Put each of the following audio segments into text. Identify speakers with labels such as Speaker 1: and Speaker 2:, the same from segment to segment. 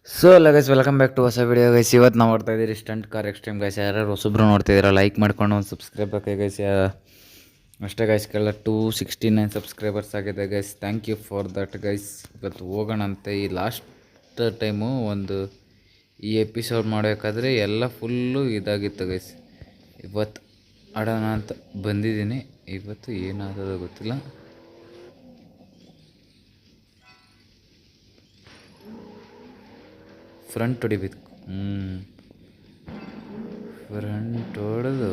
Speaker 1: So ಎಲ್ಲ guys welcome back to ಹೊಸ video guys. ಇವತ್ತು ನಾವು ನೋಡ್ತಾ ಇದ್ದೀರಿ ಸ್ಟಂಟ್ ಕಾರ್ ಎಕ್ಸ್ಟ್ರೀಮ್ ಗೈಸ್. ಯಾರು ಹೊಸಬ್ರು ನೋಡ್ತಿದ್ದೀರಾ ಲೈಕ್ ಮಾಡ್ಕೊಂಡು ಒಂದು ಸಬ್ಸ್ಕ್ರೈಬ್ ಬೇಕು ಗೈಸ್. ಅಷ್ಟೇ ಗೈಸ್, ಕೆಲ 269 ಸಬ್ಸ್ಕ್ರೈಬರ್ಸ್ ಆಗಿದೆ guys. Thank you for that guys. ಇವತ್ತು ಹೋಗೋಣಂತೆ. ಈ ಲಾಸ್ಟ್ ಟೈಮು ಈ ಎಪಿಸೋಡ್ ಮಾಡಬೇಕಾದ್ರೆ ಎಲ್ಲ ಫುಲ್ಲು ಇದಾಗಿತ್ತು ಗೈಸ್. ಇವತ್ತು ಆಡೋಣ ಅಂತ ಬಂದಿದ್ದೀನಿ. ಇವತ್ತು ಏನಾಗೋದು ಗೊತ್ತಿಲ್ಲ. ಫ್ರಂಟ್ ಹೊಡಿಬೇಕು. ಫ್ರಂಟ್ ಹೊಡೆದು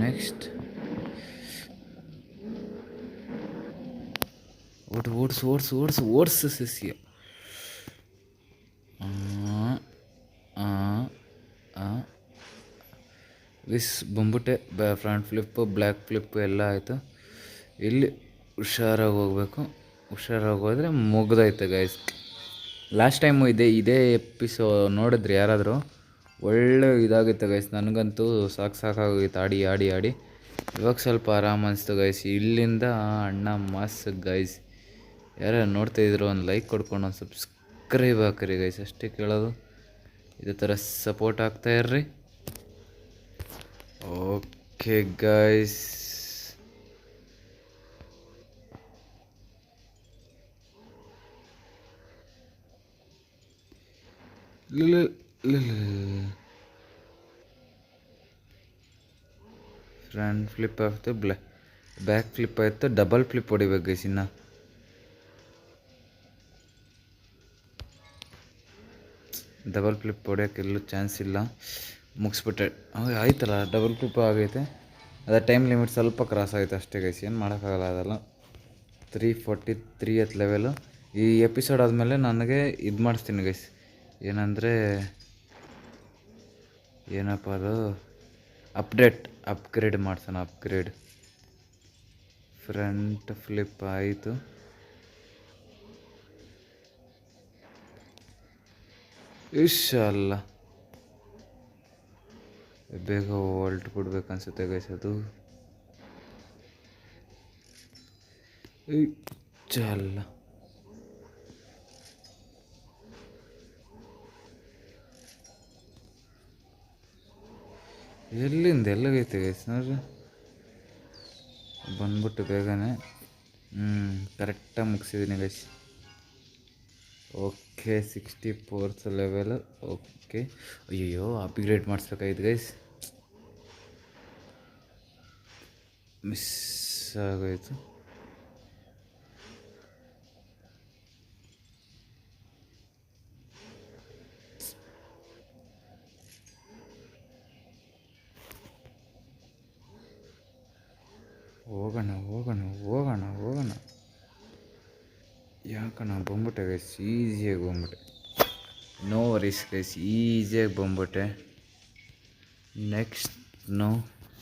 Speaker 1: ನೆಕ್ಸ್ಟ್ ಓಡಿಸು ಸಸ್ಯ. ವಿಸ್ ಬಂದ್ಬಿಟ್ಟೆ. ಫ್ರಂಟ್ ಫ್ಲಿಪ್ಪು, ಬ್ಲ್ಯಾಕ್ ಫ್ಲಿಪ್ಪು ಎಲ್ಲ ಆಯಿತು. ಇಲ್ಲಿ ಹುಷಾರಾಗಿ ಹೋಗ್ಬೇಕು. ಹುಷಾರಾಗಿ ಹೋದರೆ ಮುಗ್ದೈತೆ ಗೈಸ್. ಲಾಸ್ಟ್ ಟೈಮು ಇದೇ ಎಪಿಸೋ ನೋಡಿದ್ರಿ ಯಾರಾದರೂ? ಒಳ್ಳೆ ಇದಾಗಿತ್ತು ಗೈಸ್. ನನಗಂತೂ ಸಾಕಾಗೋಗಿತ್ತು ಆಡಿ ಆಡಿ ಆಡಿ. ಇವಾಗ ಸ್ವಲ್ಪ ಆರಾಮ ಅನಿಸ್ತು ಗೈಸ್. ಇಲ್ಲಿಂದ ಅಣ್ಣ ಮಾಸ್ ಗೈಸ್. ಯಾರು ನೋಡ್ತಾಯಿದ್ರು ಒಂದು ಲೈಕ್ ಕೊಡ್ಕೊಂಡು ಒಂದು ಸಬ್ಸ್ಕ್ರೈಬ್ ಹಾಕಿರಿ ಗೈಸ್. ಅಷ್ಟೇ ಕೇಳೋದು. ಇದೇ ಥರ ಸಪೋರ್ಟ್ ಆಗ್ತಾಯಿರ್ರಿ. ಓಕೆ ಗೈಸ್, ಫ್ರಂಟ್ ಫ್ಲಿಪ್ ಆಯಿತು, ಬ್ಯಾಕ್ ಫ್ಲಿಪ್ ಆಯಿತು, ಡಬಲ್ ಫ್ಲಿಪ್ ಹೊಡಿಬೇಕು ಗೈಸ್. ಇನ್ನು ಡಬಲ್ ಫ್ಲಿಪ್ ಹೊಡಿಯೋಕೆ ಎಲ್ಲೂ ಚಾನ್ಸ್ ಇಲ್ಲ. ಮುಗಿಸ್ಬಿಟ್ಟೆ. ಆಯ್ತಲ್ಲ, ಡಬಲ್ ಫ್ಲಿಪ್ ಆಗೈತೆ. ಅದೇ ಟೈಮ್ ಲಿಮಿಟ್ ಸ್ವಲ್ಪ ಕ್ರಾಸ್ ಆಯಿತು ಅಷ್ಟೇ ಗೈಸ್. ಏನು ಮಾಡೋಕ್ಕಾಗಲ್ಲ. ಅದೆಲ್ಲ 343th ಲೆವೆಲು. ಈ ಎಪಿಸೋಡ್ ಆದಮೇಲೆ ನನಗೆ ಇದು ಮಾಡಿಸ್ತೀನಿ ಗೈಸ್. ಏನಂದರೆ ಏನಪ್ಪ ಅದು, ಅಪ್ಗ್ರೇಡ್ ಮಾಡ್ಸೋಣ. ಅಪ್ಗ್ರೇಡ್ ಫ್ರಂಟ್ ಫ್ಲಿಪ್ ಆಯಿತು. ಇನ್ಶಾಲ್ಲ ಬೇಗ ಹೊಲ್ಟು ಬಿಡ್ಬೇಕು ಅನ್ಸುತ್ತೆ ಗೈಸ್. ಅದು ಇನ್ಶಾಲ್ಲ. ಎಲ್ಲಗೈತೆ ಗೈಸ್ ನೋಡ್ರಿ. ಬಂದ್ಬಿಟ್ಟು ಬೇಗನೆ ಕರೆಕ್ಟಾಗಿ ಮುಗಿಸಿದ್ದೀನಿ guys. Okay, 64th level. Okay, ಅಯ್ಯೋ ಅಪ್ಗ್ರೇಡ್ ಮಾಡಿಸ್ಬೇಕಾಯ್ತು ಗೈಸ್. ಮಿಸ್ ಆಗೋಯ್ತು. ಹೋಗೋಣ. ಯಾಕಣ್ಣ ಬಂದ್ಬಿಟ್ಟೆ ಗೈಸ್. ಈಸಿಯಾಗಿ ಬಂದ್ಬಿಟ್ಟೆ. ನೋ ವರೀಸ್ ಗೈಸ್, ಈಸಿಯಾಗಿ ಬಂದ್ಬಿಟ್ಟೆ. ನೆಕ್ಸ್ಟ್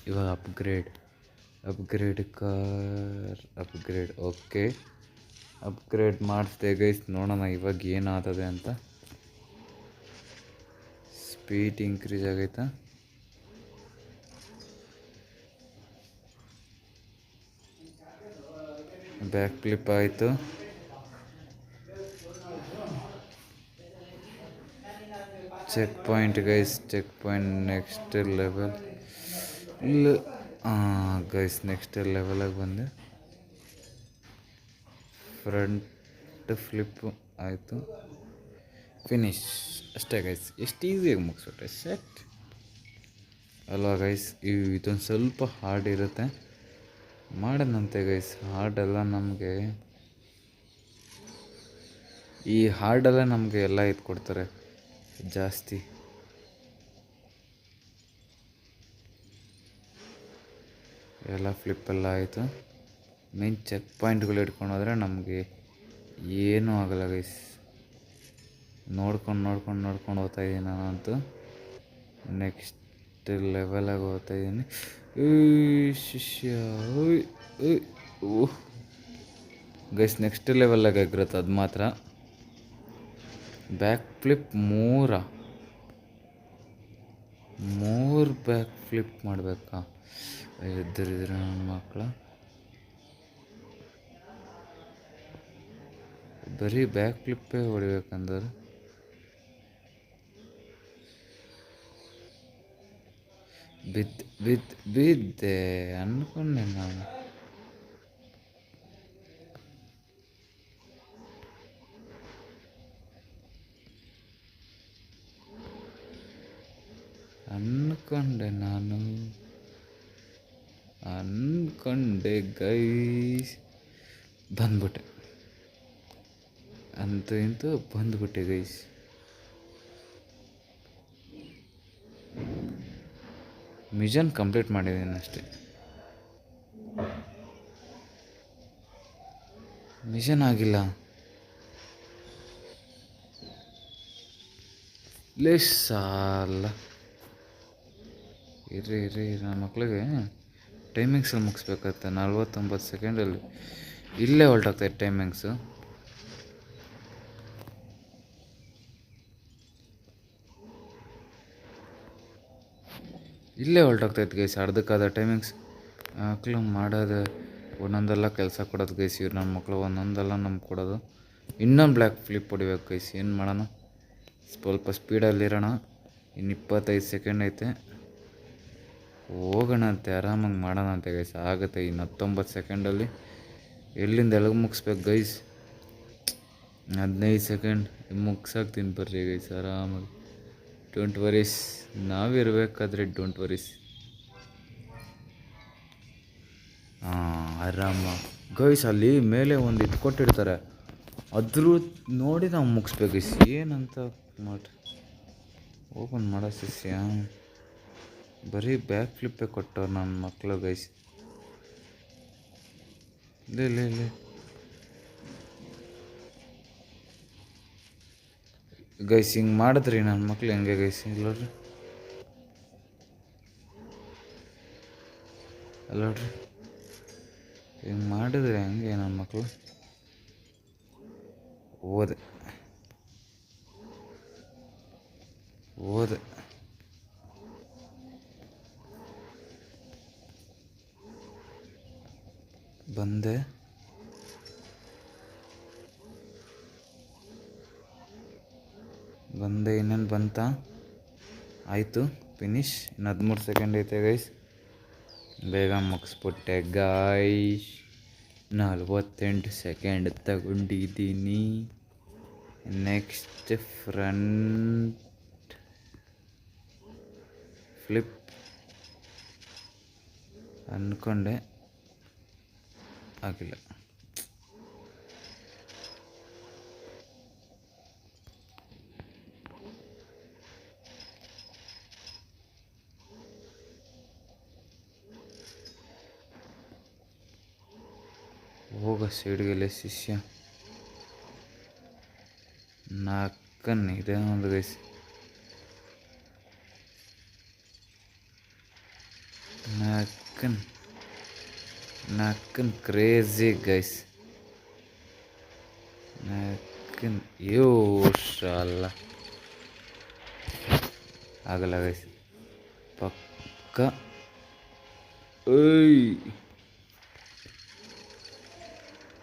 Speaker 1: ಇವಾಗ ಅಪ್ಗ್ರೇಡ್ ಓಕೆ, ಅಪ್ಗ್ರೇಡ್ ಮಾಡಿಸ್ದೆ ಗೈಸ್. ನೋಡೋಣ ಇವಾಗ ಏನಾಗ್ತದೆ ಅಂತ. ಸ್ಪೀಡ್ ಇನ್ಕ್ರೀಸ್ ಆಗೈತಾ? ಬ್ಯಾಕ್ ಫ್ಲಿಪ್ ಆಯಿತು. Check point guys, check point. Next level ಇಲ್ಲ ಗೈಸ್. ನೆಕ್ಸ್ಟ್ ಲೆವೆಲಾಗಿ ಬಂದೆ. ಫ್ರಂಟ್ ಫ್ಲಿಪ್ಪು ಆಯಿತು. ಫಿನಿಶ್. ಅಷ್ಟೇ ಗೈಸ್. ಎಷ್ಟು ಈಸಿಯಾಗಿ ಮುಗಿಸ್ಬಿಟ್ಟೆ. ಸೆಟ್ ಅಲ್ವಾ ಗೈಸ್? ಇದೊಂದು ಸ್ವಲ್ಪ ಹಾರ್ಡ್ ಇರುತ್ತೆ. ಮಾಡೋಣಂತೆ ಗೈಸ್. ಈ ಹಾರ್ಡಲ್ಲೇ ನಮಗೆ ಎಲ್ಲ ಇದು ಕೊಡ್ತಾರೆ ಜಾಸ್ತಿ. ಎಲ್ಲ ಫ್ಲಿಪ್ಪೆಲ್ಲ ಆಯಿತು. ಮೇನ್ ಚೆಕ್ ಪಾಯಿಂಟ್ಗಳು ಇಟ್ಕೊಂಡು ಹೋದರೆ ನಮಗೆ ಏನೂ ಆಗಲ್ಲ ಗೈಸ್. ನೋಡ್ಕೊಂಡು ಹೋಗ್ತಾಯಿದ್ದೀನಿ ನಾನಂತೂ. ನೆಕ್ಸ್ಟ್ ಲೆವೆಲಾಗಿ ಹೋಗ್ತಾಯಿದ್ದೀನಿ. ಶಿಷ್ಯ ಗೈಸ್, ನೆಕ್ಸ್ಟ್ ಲೆವೆಲಾಗಿ ಆಗಿರುತ್ತೆ ಅದು ಮಾತ್ರ. ಬ್ಯಾಕ್ ಫ್ಲಿಪ್ 3 ಬ್ಯಾಕ್ ಫ್ಲಿಪ್ ಮಾಡಬೇಕಾ? ಎದ್ದರಿದ್ರೆ ನನ್ನ ಮಕ್ಕಳ. ಬರೀ ಬ್ಯಾಕ್ ಫ್ಲಿಪ್ಪೇ ಹೊಡಿಬೇಕಂದ್ರೆ ಬಿದ್ದೆ ಅಂದ್ಕೊಂಡೆ ನಾನು. ಅಂದ್ಕೊಂಡೆ ಗೈಸ್, ಬಂದ್ಬಿಟ್ಟೆ. ಅಂತೂ ಇಂತೂ ಬಂದ್ಬಿಟ್ಟೆ ಗೈಸ್. ಮಿಷನ್ ಕಂಪ್ಲೀಟ್ ಮಾಡಿದ್ದೀನಿ ಅಷ್ಟೇ. ಮಿಷನ್ ಆಗಿಲ್ಲ. ಸಾಲ ಇರ್ರಿ ನನ್ನ ಮಕ್ಳಿಗೆ ಟೈಮಿಂಗ್ಸಲ್ಲಿ ಮುಗಿಸ್ಬೇಕಾಗತ್ತೆ. 49 ಸೆಕೆಂಡಲ್ಲಿ ಇಲ್ಲೇ ಹೊಲ್ಟಾಗ್ತಾಯಿತ್ತು ಟೈಮಿಂಗ್ಸು. ಇಲ್ಲೇ ಹೊಲ್ಟಾಗ್ತಾಯಿತ್ತು ಗೈಸ್, ಅರ್ಧಕ್ಕಾದ ಟೈಮಿಂಗ್ಸ್. ಮಕ್ಕಳು ಮಾಡೋದು ಒಂದೊಂದೆಲ್ಲ ಕೆಲಸ ಕೊಡೋದು ಗೈಸ್. ಇವ್ರು ನನ್ನ ಮಕ್ಕಳು ಒಂದೊಂದೆಲ್ಲ ನಮ್ಗೆ ಕೊಡೋದು. ಇನ್ನೊಂದು ಬ್ಲ್ಯಾಕ್ ಫ್ಲಿಪ್ ಹೊಡಿಬೇಕು ಗೈಸ್. ಏನು ಮಾಡೋಣ, ಸ್ವಲ್ಪ ಸ್ಪೀಡಲ್ಲಿರೋಣ. ಇನ್ನು 25 ಸೆಕೆಂಡ್ ಐತೆ, ಹೋಗೋಣ ಅಂತೆ, ಆರಾಮಾಗಿ ಮಾಡೋಣ ಅಂತೆ ಗೈಸ್. ಆಗುತ್ತೆ ಇನ್ನು 19 ಸೆಕೆಂಡಲ್ಲಿ. ಎಲ್ಲಿಂದ ಎಲ್ಲಿಗೆ ಮುಗಿಸ್ಬೇಕು ಗೈಸ್? 15 ಸೆಕೆಂಡ್ ಮುಗ್ಸಾಕ್ತೀನಿ ಬರ್ರಿ ಗೈಸ್ ಆರಾಮಾಗಿ. ಡೋಂಟ್ ವರೀಸ್, ನಾವಿರಬೇಕಾದ್ರೆ ಡೋಂಟ್ ವರೀಸ್. ಆರಾಮ ಗೈಸ್. ಅಲ್ಲಿ ಮೇಲೆ ಒಂದು ಇದು ಕೊಟ್ಟಿರ್ತಾರೆ, ಅದ್ರ ನೋಡಿ ನಾವು ಮುಗಿಸ್ಬೇಕು ಗೈಸ್. ಏನಂತ ಮಾಡ್ರಿ ಓಪನ್ ಮಾಡೋ ಶಿಷ್ಯ, ಬರೀ ಬ್ಯಾಕ್ ಫ್ಲಿಪ್ಪೇ ಕೊಟ್ಟವ್ರು ನನ್ನ ಮಕ್ಕಳು ಗೈಸ್. ಇಲ್ಲ ಗೈಸ್, ಹಿಂಗೆ ಮಾಡಿದ್ರಿ ನನ್ನ ಮಕ್ಳು ಹೆಂಗೆ ಗೈಸ್? ಇಲ್ಲೋಡ್ರಿ ಅಲ್ಲೋಡ್ರಿ, ಹಿಂಗೆ ಮಾಡಿದ್ರೆ ಹೆಂಗೆ ನನ್ನ ಮಕ್ಕಳು? ಓದೆ ಬಂದೆ. ಇನ್ನೇನು ಬಂತ? ಆಯಿತು, ಫಿನಿಶ್. ಇನ್ನು 13 ಸೆಕೆಂಡ್ ಐತೆ ಗೈಸ್. ಬೇಗ ಮುಗಿಸ್ಬಿಟ್ಟೆ ಗೈಸ್. 48 ಸೆಕೆಂಡ್ ತಗೊಂಡಿದ್ದೀನಿ. ನೆಕ್ಸ್ಟ್ ಫ್ರಂಟ್ ಫ್ಲಿಪ್ ಅಂದ್ಕೊಂಡೆ, ಆಗಿಲ್ಲ. ಹೋಗ ಸೈಡ್ಗೆಲ್ಲ ಶಿಷ್ಯ. ನಾಲ್ಕನ್ ಇದೆ ಒಂದು ಗೈಸ್. ನಾಲ್ಕನ್ crazy guys. ಅಲ್ಲ ಆಗಲ್ಲ ಗೈಸ್, ಪಕ್ಕ.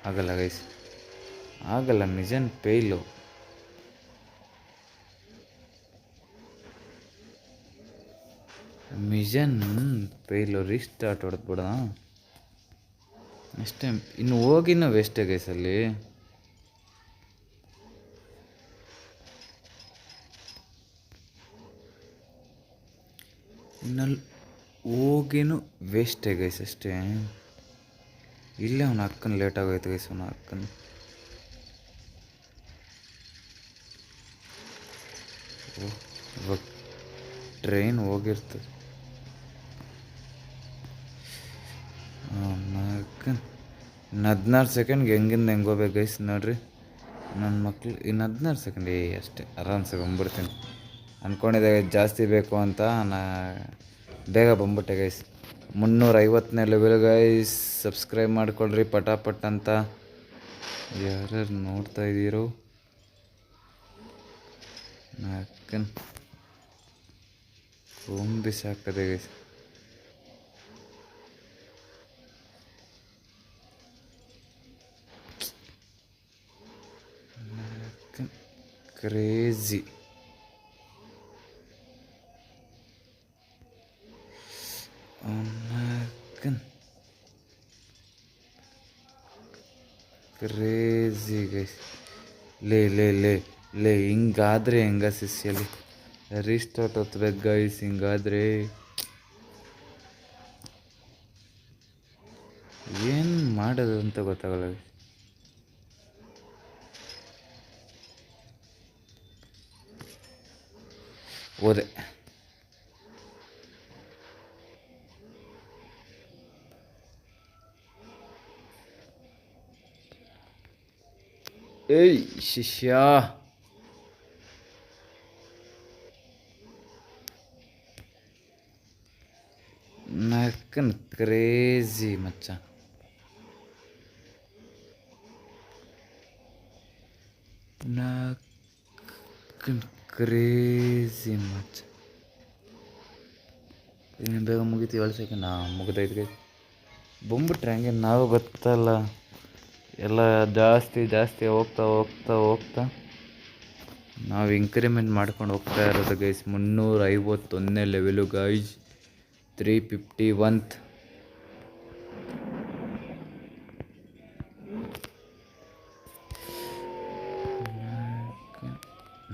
Speaker 1: ಆಗಲ್ಲ ಗೈಸ್, ಆಗಲ್ಲ. Mission fail. ರೀಸ್ಟಾರ್ಟ್ ಹೊಡೆದ್ಬಿಡ ಅಷ್ಟೇ. ಇನ್ನು ಹೋಗಿನ ವೇಸ್ಟೇ ಗೈಸ್. ಅಲ್ಲಿ ಇನ್ನಲ್ಲಿ ಹೋಗಿನೂ ವೇಸ್ಟೇ ಗೈಸ್ ಅಷ್ಟೇ. ಇಲ್ಲೇ ಅವನ ಅಕ್ಕನ ಲೇಟಾಗೋಯ್ತು ಗೈಸ್. ಅವನ ಅಕ್ಕನ ಇವಾಗ ಟ್ರೈನ್ ಹೋಗಿರ್ತದೆ. ಇನ್ನು 16 ಸೆಕೆಂಡ್ಗೆ ಹೆಂಗಿಂದ ಹೋಗ್ಬೇಕು ಗೈಸ್ ನೋಡ್ರಿ ನನ್ನ ಮಕ್ಳು. ಇನ್ನು 16 ಸೆಕೆಂಡ್ ಅಷ್ಟೇ, ಆರಾಮ್ಸೆ ಬಂದ್ಬಿಡ್ತೀನಿ. ಅಂದ್ಕೊಂಡಿದ್ದೆ ಜಾಸ್ತಿ ಬೇಕು ಅಂತ, ಬೇಗ ಬಂದ್ಬಿಟ್ಟೆ ಗೈಸ್. 350ನೇ ಲೆವೆಲ್ ಗೈಸ್. ಸಬ್ಸ್ಕ್ರೈಬ್ ಮಾಡ್ಕೊಳ್ರಿ ಪಟಾಪಟ್ ಅಂತ. ಯಾರ್ಯಾರು ನೋಡ್ತಾ ಇದ್ದೀರೋ? ನಾಲ್ಕನ್ ಕೊಂಬಿ ಸಾಕದೆ ಗೈಸ್. ಕ್ರೇಜಿ. Crazy guys. ಲೇ ಲೇ ಲೇ ಲೇ ಹಿಂಗಾದ್ರೆ ಹೆಂಗ ಸಿಸ್ಯಲ್ಲಿ ರೀಸ್ಟಾರ್ಟ್ ಹೊತ್ಬೇಕು ಗೈಸ್. ಹಿಂಗಾದ್ರೆ ಏನು ಮಾಡೋದು ಅಂತ ಗೊತ್ತಾಗಲ್ಲ. ಹೋದೆ. ಏಯ್ ಶಿಷ್ಯ, ನಕ್ಕನ್ ಕ್ರೇಜಿ ಮಚ್ಚ. ನಕ್ಕನ್ ಕ್ರೇಜಿ ಮಚ್ಚ. ಇನ್ನು ಬೇಗ ಮುಗೀತು. 7 ಸೆಕೆಂಡ್ ಮುಗಿದೈತೆ. ಬಂದ್ಬಿಟ್ರೆ ಹಂಗೆ ನಾವು ಗೊತ್ತಲ್ಲ, ಎಲ್ಲ ಜಾಸ್ತಿ ಹೋಗ್ತಾ ನಾವು ಇಂಕ್ರಿಮೆಂಟ್ ಮಾಡ್ಕೊಂಡು ಹೋಗ್ತಾ ಇರೋದು ಗೈಸ್. 351ನೇ level guys. 351th.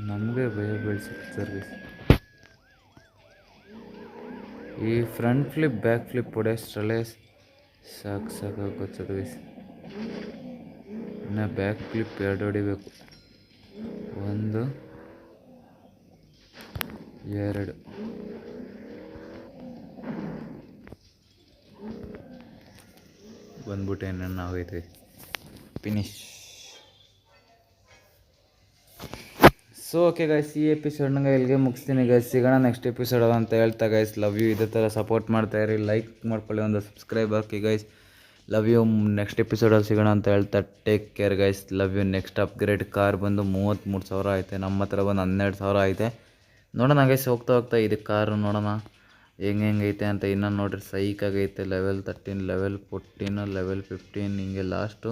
Speaker 1: ನಮಗೆ ಭಯ ಬೆಳೆಸುತ್ತಾರೆ ಗೈಸ್. ಈ ಫ್ರಂಟ್ ಫ್ಲಿಪ್ ಬ್ಯಾಕ್ ಫ್ಲಿಪ್ ಹೊಡೆಯೋಷ್ಟರಲ್ಲೇ ಸಾಕಾಗೋಗ್ತದೆ ಗೈಸ್. ಇನ್ನು ಬ್ಯಾಕ್ ಫ್ಲಿಪ್ 2 ಹೊಡಿಬೇಕು. 1 2 ಬಂದ್ಬಿಟ್ಟು ಏನೇನು ಆಗೈತೆ. ಫಿನಿಶ್. ಸೊ ಓಕೆ ಗೈಸ್, ಈ ಎಪಿಸೋಡ್ನಾಗ ಇಲ್ಲಿಗೆ ಮುಗಿಸ್ತೀನಿ ಗೈಸ್. ಸಿಗೋಣ ನೆಕ್ಸ್ಟ್ ಎಪಿಸೋಡ್ ಅಂತ ಹೇಳ್ತಾ ಗೈಸ್. Love you. ಇದೇ ಥರ ಸಪೋರ್ಟ್ ಮಾಡ್ತಾಯಿರಿ. ಲೈಕ್ ಮಾಡ್ಕೊಳ್ಳಿ, ಒಂದು ಸಬ್ಸ್ಕ್ರೈಬ್ ಹಾಕಿ ಗೈಸ್. Love you. ನೆಕ್ಸ್ಟ್ ಎಪಿಸೋಡಲ್ಲಿ ಸಿಗೋಣ ಅಂತ ಹೇಳ್ತಾ take care guys. Love you. Next upgrade car ಬಂದು 33,000 ಐತೆ. ನಮ್ಮ ಹತ್ರ ಬಂದು 12,000 ಐತೆ. ನೋಡೋಣ ಗೈಸ್, ಹೋಗ್ತಾ ಇದು ಕಾರು ನೋಡೋಣ ಹೆಂಗೈತೆ ಅಂತ. ಇನ್ನೂ ನೋಡ್ರಿ ಸೈಕಾಗೈತೆ. ಲೆವೆಲ್ 13, ಲೆವೆಲ್ 14, ಲೆವೆಲ್ 15 ಹಿಂಗೆ ಲಾಸ್ಟು